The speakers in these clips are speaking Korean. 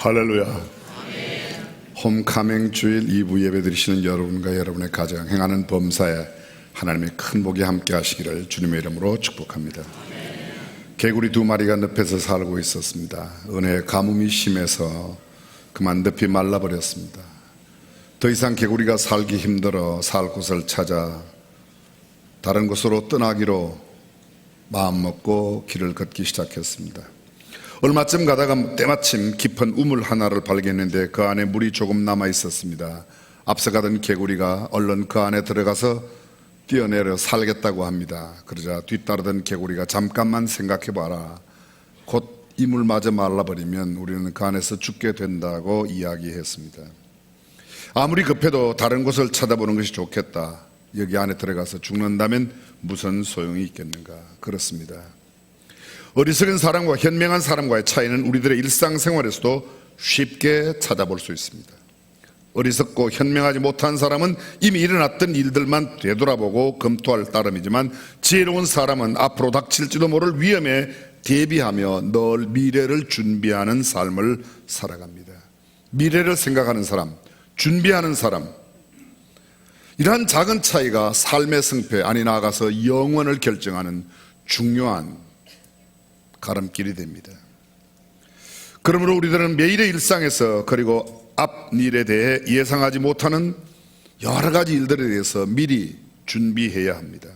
할렐루야. 홈카밍 주일 2부 예배 드리시는 여러분과 여러분의 가정 행하는 범사에 하나님의 큰 복이 함께 하시기를 주님의 이름으로 축복합니다. 개구리 2마리가 늪에서 살고 있었습니다. 은혜의 가뭄이 심해서 그만 늪이 말라버렸습니다. 더 이상 개구리가 살기 힘들어 살 곳을 찾아 다른 곳으로 떠나기로 마음먹고 길을 걷기 시작했습니다. 얼마쯤 가다가 때마침 깊은 우물 하나를 발견했는데 그 안에 물이 조금 남아 있었습니다. 앞서가던 개구리가 얼른 그 안에 들어가서 뛰어내려 살겠다고 합니다. 그러자 뒤따르던 개구리가 잠깐만 생각해봐라. 곧 이 물마저 말라버리면 우리는 그 안에서 죽게 된다고 이야기했습니다. 아무리 급해도 다른 곳을 찾아보는 것이 좋겠다. 여기 안에 들어가서 죽는다면 무슨 소용이 있겠는가. 그렇습니다. 어리석은 사람과 현명한 사람과의 차이는 우리들의 일상생활에서도 쉽게 찾아볼 수 있습니다. 어리석고 현명하지 못한 사람은 이미 일어났던 일들만 되돌아보고 검토할 따름이지만 지혜로운 사람은 앞으로 닥칠지도 모를 위험에 대비하며 늘 미래를 준비하는 삶을 살아갑니다. 미래를 생각하는 사람, 준비하는 사람, 이러한 작은 차이가 삶의 승패, 아니 나아가서 영원을 결정하는 중요한 가름길이 됩니다. 그러므로 우리들은 매일의 일상에서 그리고 앞 일에 대해 예상하지 못하는 여러 가지 일들에 대해서 미리 준비해야 합니다.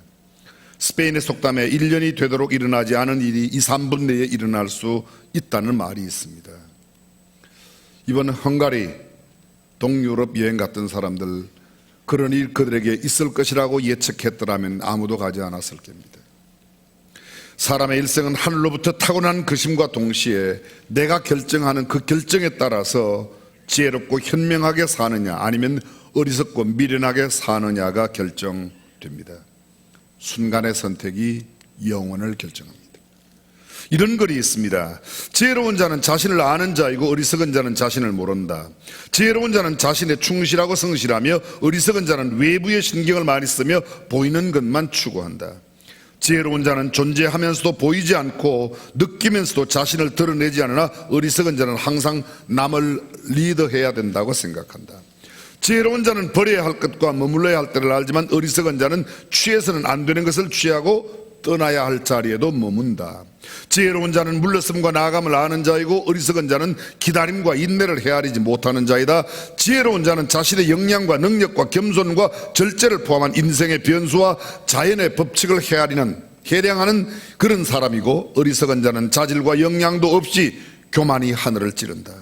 스페인의 속담에 1년이 되도록 일어나지 않은 일이 2, 3분 내에 일어날 수 있다는 말이 있습니다. 이번 헝가리 동유럽 여행 갔던 사람들, 그런 일 그들에게 있을 것이라고 예측했더라면 아무도 가지 않았을 겁니다. 사람의 일생은 하늘로부터 타고난 그심과 동시에 내가 결정하는 그 결정에 따라서 지혜롭고 현명하게 사느냐 아니면 어리석고 미련하게 사느냐가 결정됩니다. 순간의 선택이 영혼을 결정합니다. 이런 글이 있습니다. 지혜로운 자는 자신을 아는 자이고 어리석은 자는 자신을 모른다. 지혜로운 자는 자신에 충실하고 성실하며 어리석은 자는 외부의 신경을 많이 쓰며 보이는 것만 추구한다. 지혜로운 자는 존재하면서도 보이지 않고 느끼면서도 자신을 드러내지 않으나 어리석은 자는 항상 남을 리드해야 된다고 생각한다. 지혜로운 자는 버려야 할 것과 머물러야 할 때를 알지만 어리석은 자는 취해서는 안 되는 것을 취하고 떠나야 할 자리에도 머문다. 지혜로운 자는 물러섬과 나아감을 아는 자이고 어리석은 자는 기다림과 인내를 헤아리지 못하는 자이다. 지혜로운 자는 자신의 역량과 능력과 겸손과 절제를 포함한 인생의 변수와 자연의 법칙을 해량하는 그런 사람이고 어리석은 자는 자질과 역량도 없이 교만이 하늘을 찌른다.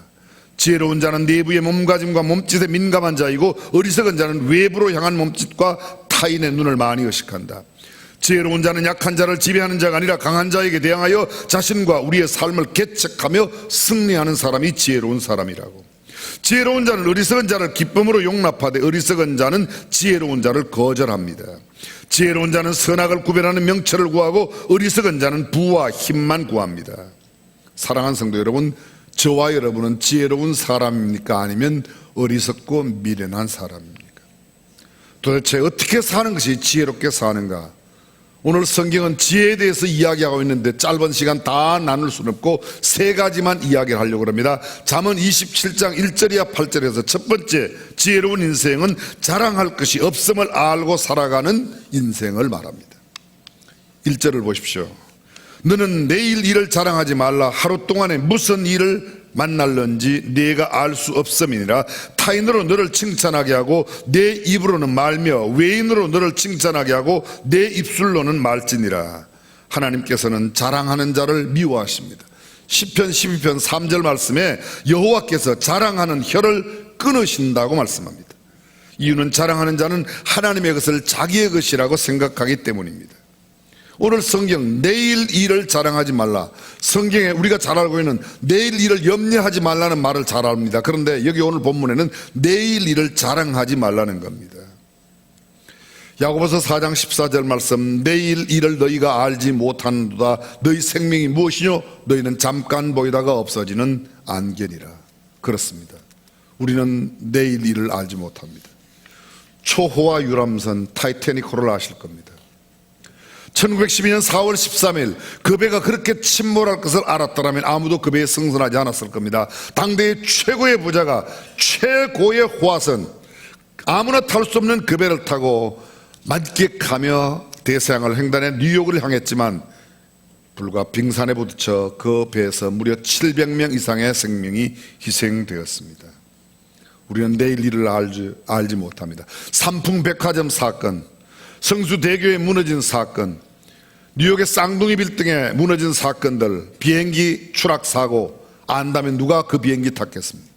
지혜로운 자는 내부의 몸가짐과 몸짓에 민감한 자이고 어리석은 자는 외부로 향한 몸짓과 타인의 눈을 많이 의식한다. 지혜로운 자는 약한 자를 지배하는 자가 아니라 강한 자에게 대항하여 자신과 우리의 삶을 개척하며 승리하는 사람이 지혜로운 사람이라고. 지혜로운 자는 어리석은 자를 기쁨으로 용납하되 어리석은 자는 지혜로운 자를 거절합니다. 지혜로운 자는 선악을 구별하는 명철을 구하고 어리석은 자는 부와 힘만 구합니다. 사랑하는 성도 여러분, 저와 여러분은 지혜로운 사람입니까? 아니면 어리석고 미련한 사람입니까? 도대체 어떻게 사는 것이 지혜롭게 사는가? 오늘 성경은 지혜에 대해서 이야기하고 있는데 짧은 시간 다 나눌 수는 없고 세 가지만 이야기를 하려고 합니다. 잠언 27장 1절이야 8절에서 첫 번째, 지혜로운 인생은 자랑할 것이 없음을 알고 살아가는 인생을 말합니다. 1절을 보십시오. 너는 내일 일을 자랑하지 말라. 하루 동안에 무슨 일을 만날는지 네가 알 수 없음이니라. 타인으로 너를 칭찬하게 하고 내 입으로는 말며 외인으로 너를 칭찬하게 하고 내 입술로는 말지니라. 하나님께서는 자랑하는 자를 미워하십니다. 시편 12편 3절 말씀에 여호와께서 자랑하는 혀를 끊으신다고 말씀합니다. 이유는 자랑하는 자는 하나님의 것을 자기의 것이라고 생각하기 때문입니다. 오늘 성경 내일 일을 자랑하지 말라. 성경에 우리가 잘 알고 있는 내일 일을 염려하지 말라는 말을 잘 압니다. 그런데 여기 오늘 본문에는 내일 일을 자랑하지 말라는 겁니다. 야고보서 4장 14절 말씀, 내일 일을 너희가 알지 못하는도다. 너희 생명이 무엇이뇨? 너희는 잠깐 보이다가 없어지는 안개니라. 그렇습니다. 우리는 내일 일을 알지 못합니다. 초호화 유람선 타이타닉호를 아실 겁니다. 1912년 4월 13일 그 배가 그렇게 침몰할 것을 알았더라면 아무도 그 배에 승선하지 않았을 겁니다. 당대의 최고의 부자가 최고의 호화선, 아무나 탈 수 없는 그 배를 타고 만끽하며 대서양을 횡단해 뉴욕을 향했지만 불과 빙산에 부딪혀 그 배에서 무려 700명 이상의 생명이 희생되었습니다. 우리는 내일 일을 알지 못합니다. 삼풍백화점 사건, 성수대교에 무너진 사건, 뉴욕의 쌍둥이 빌딩에 무너진 사건들, 비행기 추락 사고 안다면 누가 그 비행기 탔겠습니까?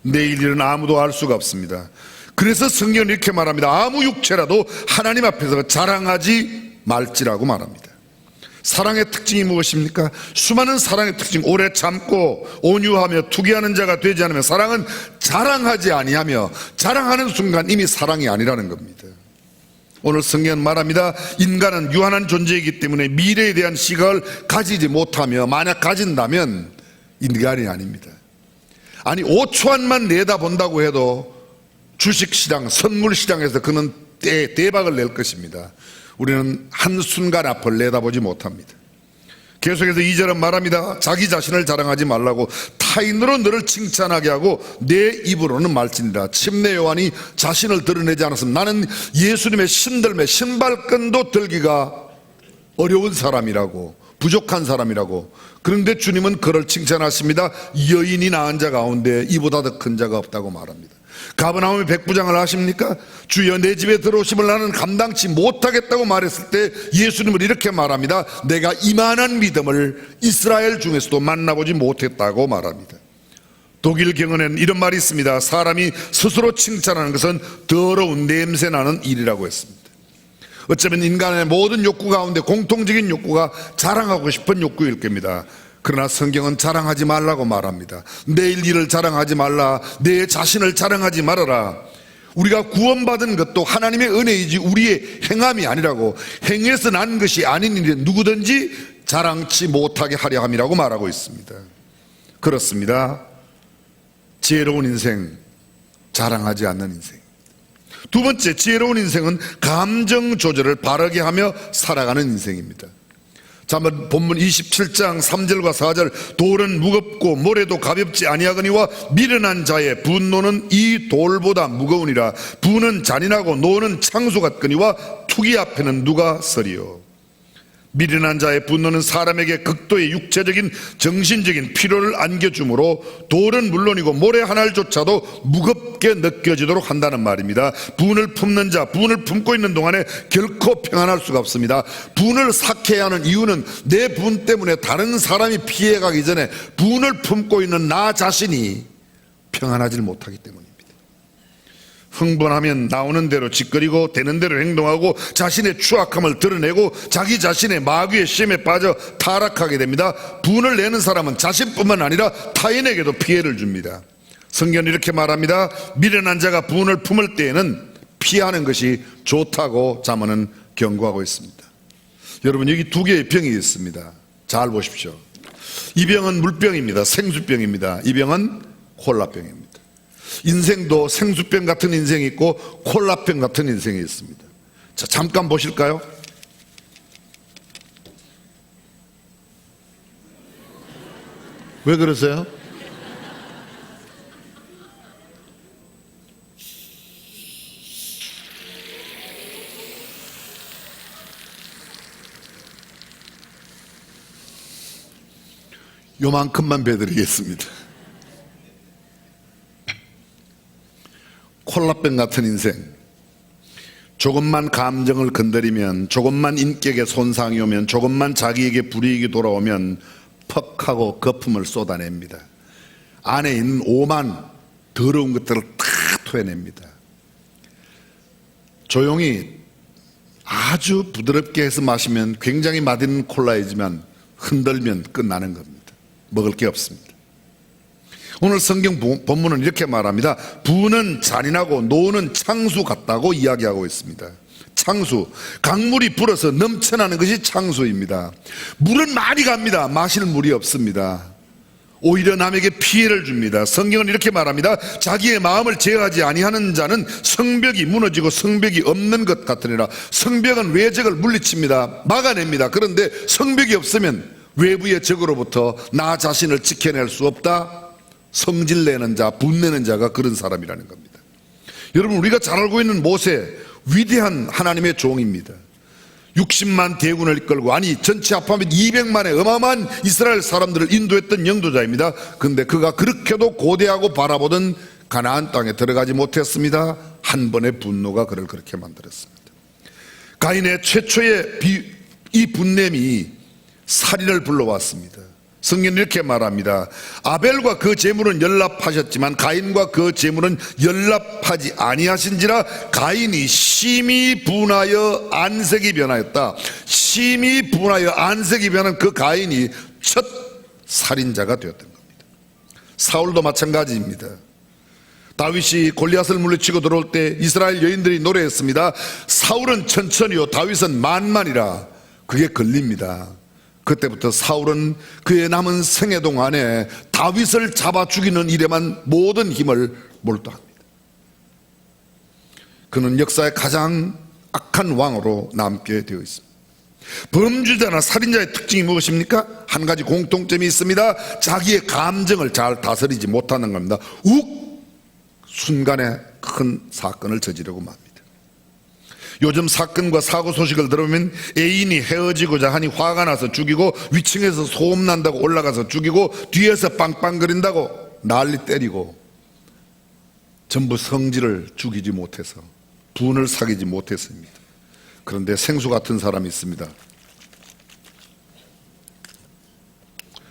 내일 일은 아무도 알 수가 없습니다. 그래서 성경은 이렇게 말합니다. 아무 육체라도 하나님 앞에서 자랑하지 말지라고 말합니다. 사랑의 특징이 무엇입니까? 수많은 사랑의 특징, 오래 참고 온유하며 투기하는 자가 되지 않으면 사랑은 자랑하지 아니하며 자랑하는 순간 이미 사랑이 아니라는 겁니다. 오늘 성경은 말합니다. 인간은 유한한 존재이기 때문에 미래에 대한 시각을 가지지 못하며 만약 가진다면 인간이 아닙니다. 아니 5초 안만 내다본다고 해도 주식시장, 선물시장에서 그는 대박을 낼 것입니다. 우리는 한순간 앞을 내다보지 못합니다. 계속해서 2절은 말합니다. 자기 자신을 자랑하지 말라고 타인으로 너를 칭찬하게 하고 내 입으로는 말지니라. 침례 요한이 자신을 드러내지 않았으면 나는 예수님의 신들매 신발끈도 들기가 어려운 사람이라고, 부족한 사람이라고. 그런데 주님은 그를 칭찬하십니다. 여인이 낳은 자 가운데 이보다 더 큰 자가 없다고 말합니다. 가버나움의 백부장을 아십니까? 주여 내 집에 들어오심을 나는 감당치 못하겠다고 말했을 때 예수님은 이렇게 말합니다. 내가 이만한 믿음을 이스라엘 중에서도 만나보지 못했다고 말합니다. 독일 경언에는 이런 말이 있습니다. 사람이 스스로 칭찬하는 것은 더러운 냄새나는 일이라고 했습니다. 어쩌면 인간의 모든 욕구 가운데 공통적인 욕구가 자랑하고 싶은 욕구일 겁니다. 그러나 성경은 자랑하지 말라고 말합니다. 내일 일을 자랑하지 말라. 내 자신을 자랑하지 말아라. 우리가 구원받은 것도 하나님의 은혜이지 우리의 행함이 아니라고, 행해서 난 것이 아닌 일에 누구든지 자랑치 못하게 하려 함이라고 말하고 있습니다. 그렇습니다. 지혜로운 인생, 자랑하지 않는 인생. 두 번째, 지혜로운 인생은 감정 조절을 바르게 하며 살아가는 인생입니다. 자, 한번 본문 27장 3절과 4절. 돌은 무겁고 모래도 가볍지 아니하거니와 미련한 자의 분노는 이 돌보다 무거우니라. 분은 잔인하고 노는 창수 같거니와 투기 앞에는 누가 서리요. 미련한 자의 분노는 사람에게 극도의 육체적인 정신적인 피로를 안겨주므로 돌은 물론이고 모래 한 알조차도 무겁게 느껴지도록 한다는 말입니다. 분을 품는 자, 분을 품고 있는 동안에 결코 평안할 수가 없습니다. 분을 삭해야 하는 이유는 내 분 때문에 다른 사람이 피해가기 전에 분을 품고 있는 나 자신이 평안하지 못하기 때문입니다. 흥분하면 나오는 대로 짓거리고 되는 대로 행동하고 자신의 추악함을 드러내고 자기 자신의 마귀의 시험에 빠져 타락하게 됩니다. 분을 내는 사람은 자신뿐만 아니라 타인에게도 피해를 줍니다. 성경은 이렇게 말합니다. 미련한 자가 분을 품을 때에는 피하는 것이 좋다고 잠언은 경고하고 있습니다. 여러분, 여기 두 개의 병이 있습니다. 잘 보십시오. 이 병은 물병입니다. 생수병입니다. 이 병은 콜라병입니다. 인생도 생수병 같은 인생이 있고 콜라병 같은 인생이 있습니다. 자, 잠깐 보실까요? 왜 그러세요? 요만큼만 배드리겠습니다. 콜라병 같은 인생. 조금만 감정을 건드리면, 조금만 인격에 손상이 오면, 조금만 자기에게 불이익이 돌아오면 퍽 하고 거품을 쏟아냅니다. 안에 있는 오만 더러운 것들을 다 토해냅니다. 조용히 아주 부드럽게 해서 마시면 굉장히 맛있는 콜라이지만 흔들면 끝나는 겁니다. 먹을 게 없습니다. 오늘 성경 본문은 이렇게 말합니다. 부는 잔인하고 노는 창수 같다고 이야기하고 있습니다. 창수, 강물이 불어서 넘쳐나는 것이 창수입니다. 물은 많이 갑니다. 마실 물이 없습니다. 오히려 남에게 피해를 줍니다. 성경은 이렇게 말합니다. 자기의 마음을 제어하지 아니하는 자는 성벽이 무너지고 성벽이 없는 것 같으니라. 성벽은 외적을 물리칩니다. 막아냅니다. 그런데 성벽이 없으면 외부의 적으로부터 나 자신을 지켜낼 수 없다. 성질내는 자, 분내는 자가 그런 사람이라는 겁니다. 여러분, 우리가 잘 알고 있는 모세, 위대한 하나님의 종입니다. 60만 대군을 이끌고, 아니 전체 합하면 200만의 어마어마한 이스라엘 사람들을 인도했던 영도자입니다. 그런데 그가 그렇게도 고대하고 바라보던 가나안 땅에 들어가지 못했습니다. 한 번의 분노가 그를 그렇게 만들었습니다. 가인의 최초의 이 분냄이 살인을 불러왔습니다. 성경은 이렇게 말합니다. 아벨과 그 제물은 연락하셨지만 가인과 그 제물은 연락하지 아니하신지라. 가인이 심히 분하여 안색이 변하였다. 심히 분하여 안색이 변한 그 가인이 첫 살인자가 되었던 겁니다. 사울도 마찬가지입니다. 다윗이 골리앗을 물리치고 들어올 때 이스라엘 여인들이 노래했습니다. 사울은 천천히요 다윗은 만만이라. 그게 걸립니다. 그때부터 사울은 그의 남은 생애 동안에 다윗을 잡아 죽이는 일에만 모든 힘을 몰두합니다. 그는 역사의 가장 악한 왕으로 남게 되어 있습니다. 범죄자나 살인자의 특징이 무엇입니까? 한 가지 공통점이 있습니다. 자기의 감정을 잘 다스리지 못하는 겁니다. 순간에 큰 사건을 저지르고 맙니다. 요즘 사건과 사고 소식을 들으면 애인이 헤어지고자 하니 화가 나서 죽이고, 위층에서 소음난다고 올라가서 죽이고, 뒤에서 빵빵거린다고 난리 때리고, 전부 성질을 죽이지 못해서, 분을 사귀지 못했습니다. 그런데 생수 같은 사람이 있습니다.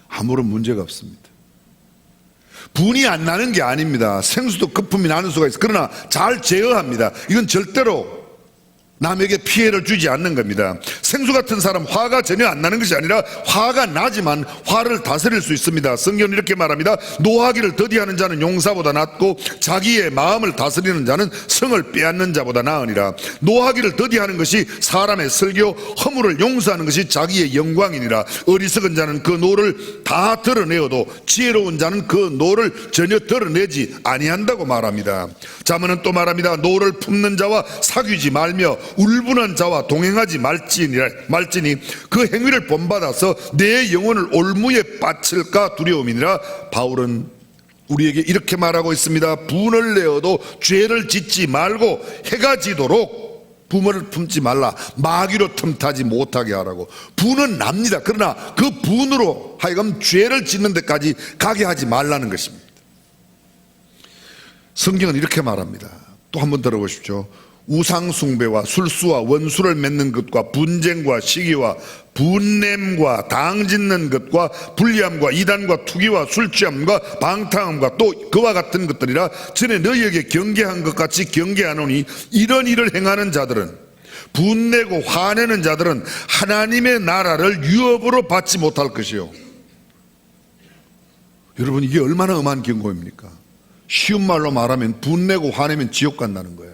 아무런 문제가 없습니다. 분이 안 나는 게 아닙니다. 생수도 거품이 나는 수가 있어요. 그러나 잘 제어합니다. 이건 절대로 남에게 피해를 주지 않는 겁니다. 생수 같은 사람 화가 전혀 안 나는 것이 아니라 화가 나지만 화를 다스릴 수 있습니다. 성경은 이렇게 말합니다. 노하기를 더디하는 자는 용사보다 낫고 자기의 마음을 다스리는 자는 성을 빼앗는 자보다 나으니라. 노하기를 더디하는 것이 사람의 설교, 허물을 용서하는 것이 자기의 영광이니라. 어리석은 자는 그 노를 다 드러내어도 지혜로운 자는 그 노를 전혀 드러내지 아니한다고 말합니다. 자문은 또 말합니다. 노를 품는 자와 사귀지 말며 울분한 자와 동행하지 말지니 그 행위를 본받아서 내 영혼을 올무에 바칠까 두려움이니라. 바울은 우리에게 이렇게 말하고 있습니다. 분을 내어도 죄를 짓지 말고 해가 지도록 분을 품지 말라. 마귀로 틈타지 못하게 하라고. 분은 납니다. 그러나 그 분으로 하여금 죄를 짓는 데까지 가게 하지 말라는 것입니다. 성경은 이렇게 말합니다. 또 한번 들어보십시오. 우상숭배와 술수와 원수를 맺는 것과 분쟁과 시기와 분냄과 당짓는 것과 불리함과 이단과 투기와 술취함과 방탕함과 또 그와 같은 것들이라. 전에 너희에게 경계한 것 같이 경계하노니 이런 일을 행하는 자들은, 분내고 화내는 자들은 하나님의 나라를 유업으로 받지 못할 것이요. 여러분, 이게 얼마나 엄한 경고입니까? 쉬운 말로 말하면 분내고 화내면 지옥 간다는 거예요.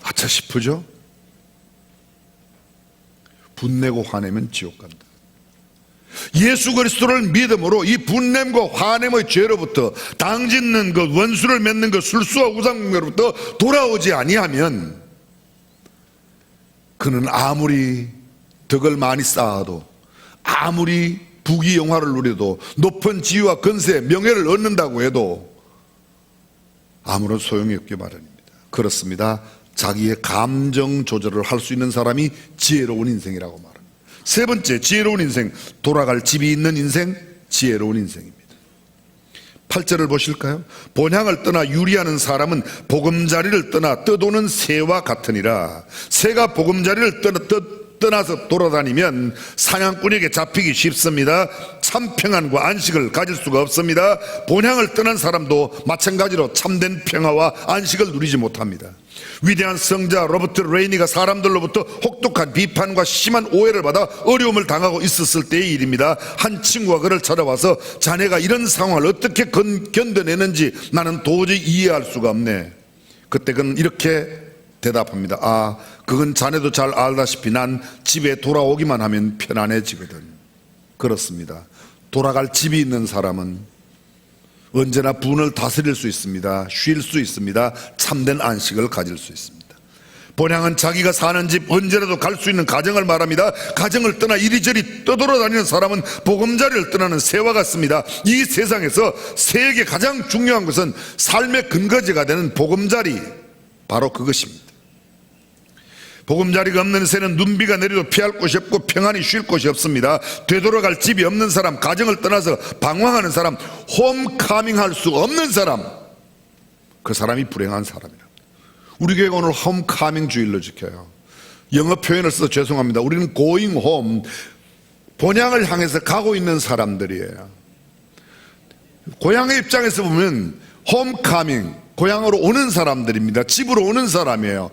아차 싶으죠? 분내고 화내면 지옥 간다. 예수 그리스도를 믿음으로 이 분냄과 화냄의 죄로부터, 당짓는 것, 원수를 맺는 것, 술수와 우상숭배로부터 돌아오지 아니하면 그는 아무리 덕을 많이 쌓아도, 아무리 부귀영화를 누려도, 높은 지위와 건세, 명예를 얻는다고 해도 아무런 소용이 없기 마련입니다. 그렇습니다. 자기의 감정 조절을 할 수 있는 사람이 지혜로운 인생이라고 말합니다. 세 번째, 지혜로운 인생, 돌아갈 집이 있는 인생, 지혜로운 인생입니다. 8절을 보실까요? 본향을 떠나 유리하는 사람은 보금자리를 떠나 떠도는 새와 같으니라. 새가 보금자리를 떠나서 돌아다니면 사냥꾼에게 잡히기 쉽습니다. 참 평안과 안식을 가질 수가 없습니다. 본향을 떠난 사람도 마찬가지로 참된 평화와 안식을 누리지 못합니다. 위대한 성자 로버트 레이니가 사람들로부터 혹독한 비판과 심한 오해를 받아 어려움을 당하고 있었을 때의 일입니다. 한 친구가 그를 찾아와서 자네가 이런 상황을 어떻게 견뎌내는지 나는 도저히 이해할 수가 없네. 그때 그는 이렇게 대답합니다. 그건 자네도 잘 알다시피 난 집에 돌아오기만 하면 편안해지거든. 그렇습니다. 돌아갈 집이 있는 사람은 언제나 분을 다스릴 수 있습니다. 쉴 수 있습니다. 참된 안식을 가질 수 있습니다. 본향은 자기가 사는 집, 언제라도 갈 수 있는 가정을 말합니다. 가정을 떠나 이리저리 떠돌아다니는 사람은 보금자리를 떠나는 새와 같습니다. 이 세상에서 새에게 가장 중요한 것은 삶의 근거지가 되는 보금자리, 바로 그것입니다. 보금자리가 없는 새는 눈비가 내려도 피할 곳이 없고 평안히 쉴 곳이 없습니다. 되돌아갈 집이 없는 사람, 가정을 떠나서 방황하는 사람, 홈카밍할 수 없는 사람, 그 사람이 불행한 사람이라. 우리 교회가 오늘 홈카밍 주일로 지켜요. 영어 표현을 써서 죄송합니다. 우리는 going home, 본향을 향해서 가고 있는 사람들이에요. 고향의 입장에서 보면 홈카밍, 고향으로 오는 사람들입니다. 집으로 오는 사람이에요.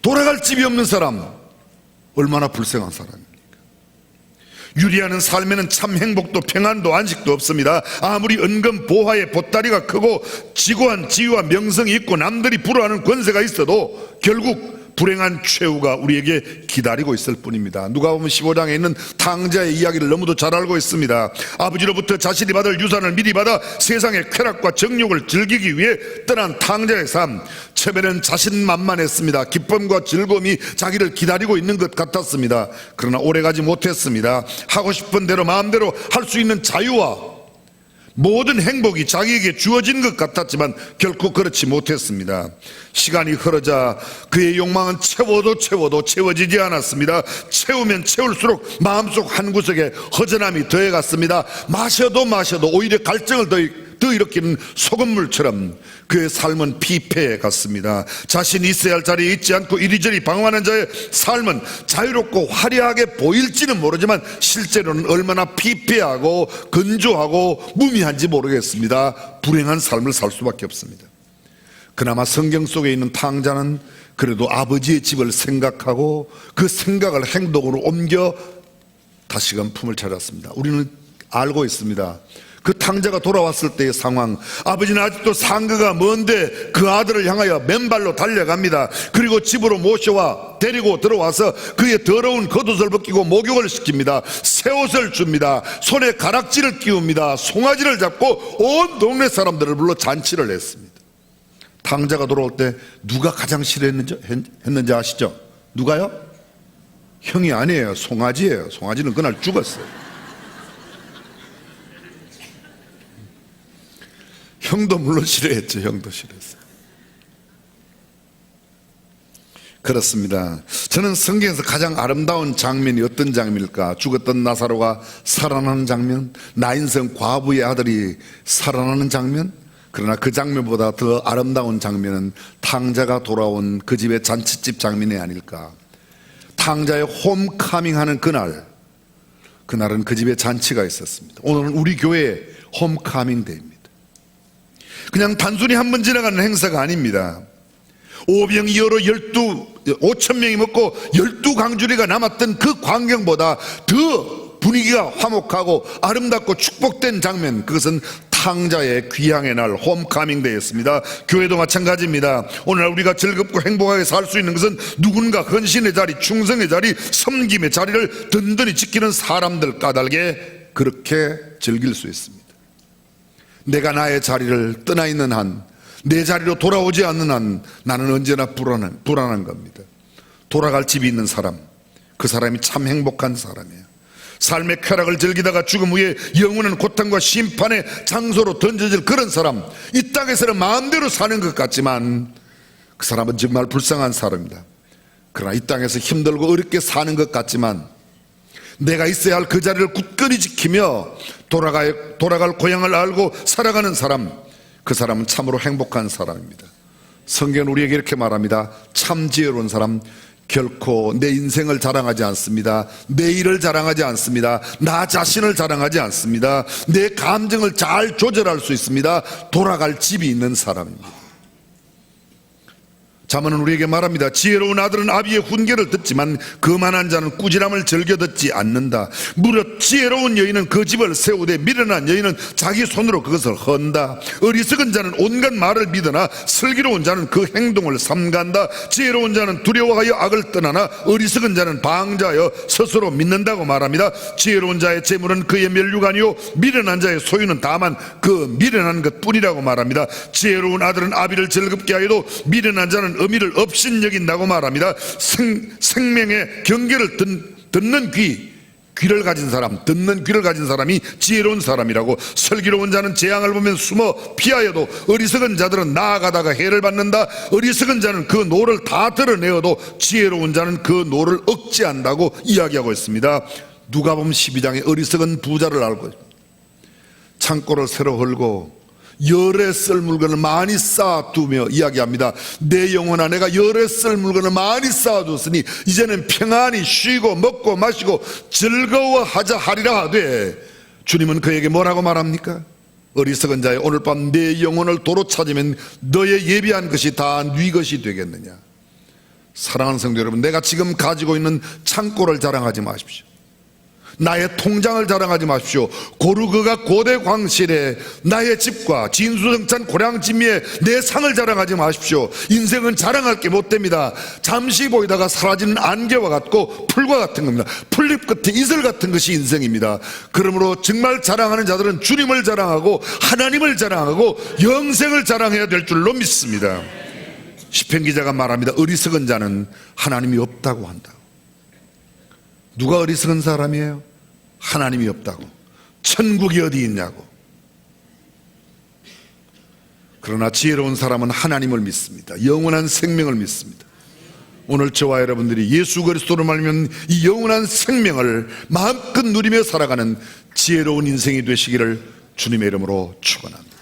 돌아갈 집이 없는 사람, 얼마나 불쌍한 사람입니까? 유리하는 삶에는 참 행복도 평안도 안식도 없습니다. 아무리 은근 보화의 보따리가 크고 지고한 지위와 명성이 있고 남들이 부러워하는 권세가 있어도 결국 불행한 최후가 우리에게 기다리고 있을 뿐입니다. 누가복음 15장에 있는 탕자의 이야기를 너무도 잘 알고 있습니다. 아버지로부터 자신이 받을 유산을 미리 받아 세상의 쾌락과 정욕을 즐기기 위해 떠난 탕자의 삶, 처음에는 자신만만했습니다. 기쁨과 즐거움이 자기를 기다리고 있는 것 같았습니다. 그러나 오래가지 못했습니다. 하고 싶은 대로 마음대로 할 수 있는 자유와 모든 행복이 자기에게 주어진 것 같았지만 결코 그렇지 못했습니다. 시간이 흐르자 그의 욕망은 채워도 채워지지 않았습니다. 채우면 채울수록 마음속 한구석에 허전함이 더해갔습니다. 마셔도 오히려 갈증을 더 일으키는 소금물처럼 그의 삶은 피폐해 갔습니다. 자신이 있어야 할 자리에 있지 않고 이리저리 방황하는 자의 삶은 자유롭고 화려하게 보일지는 모르지만 실제로는 얼마나 피폐하고 건조하고 무미한지 모르겠습니다. 불행한 삶을 살 수밖에 없습니다. 그나마 성경 속에 있는 탕자는 그래도 아버지의 집을 생각하고 그 생각을 행동으로 옮겨 다시금 품을 찾았습니다. 우리는 알고 있습니다. 그 탕자가 돌아왔을 때의 상황, 아버지는 아직도 상거가 먼데 그 아들을 향하여 맨발로 달려갑니다. 그리고 집으로 모셔와 데리고 들어와서 그의 더러운 겉옷을 벗기고 목욕을 시킵니다. 새 옷을 줍니다. 손에 가락지를 끼웁니다. 송아지를 잡고 온 동네 사람들을 불러 잔치를 했습니다. 탕자가 돌아올 때 누가 가장 싫어했는지 아시죠? 누가요? 형이 아니에요. 송아지예요. 송아지는 그날 죽었어요. 형도 물론 싫어했죠. 형도 싫어했어요. 그렇습니다. 저는 성경에서 가장 아름다운 장면이 어떤 장면일까? 죽었던 나사로가 살아나는 장면, 나인성 과부의 아들이 살아나는 장면. 그러나 그 장면보다 더 아름다운 장면은 탕자가 돌아온 그 집의 잔치집 장면이 아닐까. 탕자의 홈카밍하는 그날은 그 집에 잔치가 있었습니다. 오늘은 우리 교회의 홈카밍 데이입니다. 그냥 단순히 한번 지나가는 행사가 아닙니다. 오병이어로 5,000명이 먹고 12강주리가 남았던 그 광경보다 더 분위기가 화목하고 아름답고 축복된 장면, 그것은 탕자의 귀향의 날, 홈카밍 데이였습니다. 교회도 마찬가지입니다. 오늘 우리가 즐겁고 행복하게 살 수 있는 것은 누군가 헌신의 자리, 충성의 자리, 섬김의 자리를 든든히 지키는 사람들 까닭에 그렇게 즐길 수 있습니다. 내가 나의 자리를 떠나 있는 한, 내 자리로 돌아오지 않는 한 나는 언제나 불안한 겁니다. 돌아갈 집이 있는 사람, 그 사람이 참 행복한 사람이에요. 삶의 쾌락을 즐기다가 죽음 후에 영원한 고통과 심판의 장소로 던져질 그런 사람, 이 땅에서는 마음대로 사는 것 같지만 그 사람은 정말 불쌍한 사람입니다. 그러나 이 땅에서 힘들고 어렵게 사는 것 같지만 내가 있어야 할 그 자리를 굳건히 지키며 돌아갈 고향을 알고 살아가는 사람, 그 사람은 참으로 행복한 사람입니다. 성경은 우리에게 이렇게 말합니다. 참 지혜로운 사람 결코 내 인생을 자랑하지 않습니다. 내 일을 자랑하지 않습니다. 나 자신을 자랑하지 않습니다. 내 감정을 잘 조절할 수 있습니다. 돌아갈 집이 있는 사람입니다. 잠언은 우리에게 말합니다. 지혜로운 아들은 아비의 훈계를 듣지만 거만한 자는 꾸지람을 즐겨 듣지 않는다. 무릇 지혜로운 여인은 그 집을 세우되 미련한 여인은 자기 손으로 그것을 헌다. 어리석은 자는 온갖 말을 믿으나 슬기로운 자는 그 행동을 삼간다. 지혜로운 자는 두려워하여 악을 떠나나 어리석은 자는 방자하여 스스로 믿는다고 말합니다. 지혜로운 자의 재물은 그의 면류관이요 미련한 자의 소유는 다만 그 미련한 것뿐이라고 말합니다. 지혜로운 아들은 아비를 즐겁게 하여도 미련한 자는 의미를 업신여긴다고 말합니다. 생명의 경계를 듣는 귀를 가진 사람, 듣는 귀를 가진 사람이 지혜로운 사람이라고. 슬기로운 자는 재앙을 보면 숨어 피하여도 어리석은 자들은 나아가다가 해를 받는다. 어리석은 자는 그 노를 다 드러내어도 지혜로운 자는 그 노를 억제한다고 이야기하고 있습니다. 누가복음 12장에 어리석은 부자를 알고 창고를 새로 헐고 열에 쓸 물건을 많이 쌓아두며 이야기합니다. 내 영혼아, 내가 열에 쓸 물건을 많이 쌓아뒀으니 이제는 평안히 쉬고 먹고 마시고 즐거워하자 하리라 하되, 주님은 그에게 뭐라고 말합니까? 어리석은 자여, 오늘 밤 내 영혼을 도로 찾으면 너의 예비한 것이 다 네 것이 되겠느냐. 사랑하는 성도 여러분, 내가 지금 가지고 있는 창고를 자랑하지 마십시오. 나의 통장을 자랑하지 마십시오. 고르그가 고대 광실에 나의 집과 진수성찬 고량진미에 내 상을 자랑하지 마십시오. 인생은 자랑할 게 못 됩니다. 잠시 보이다가 사라지는 안개와 같고 풀과 같은 겁니다. 풀잎 끝에 이슬 같은 것이 인생입니다. 그러므로 정말 자랑하는 자들은 주님을 자랑하고 하나님을 자랑하고 영생을 자랑해야 될 줄로 믿습니다. 시편 기자가 말합니다. 어리석은 자는 하나님이 없다고 한다. 누가 어리석은 사람이에요? 하나님이 없다고. 천국이 어디 있냐고. 그러나 지혜로운 사람은 하나님을 믿습니다. 영원한 생명을 믿습니다. 오늘 저와 여러분들이 예수 그리스도로 말미암은 이 영원한 생명을 마음껏 누리며 살아가는 지혜로운 인생이 되시기를 주님의 이름으로 축원합니다.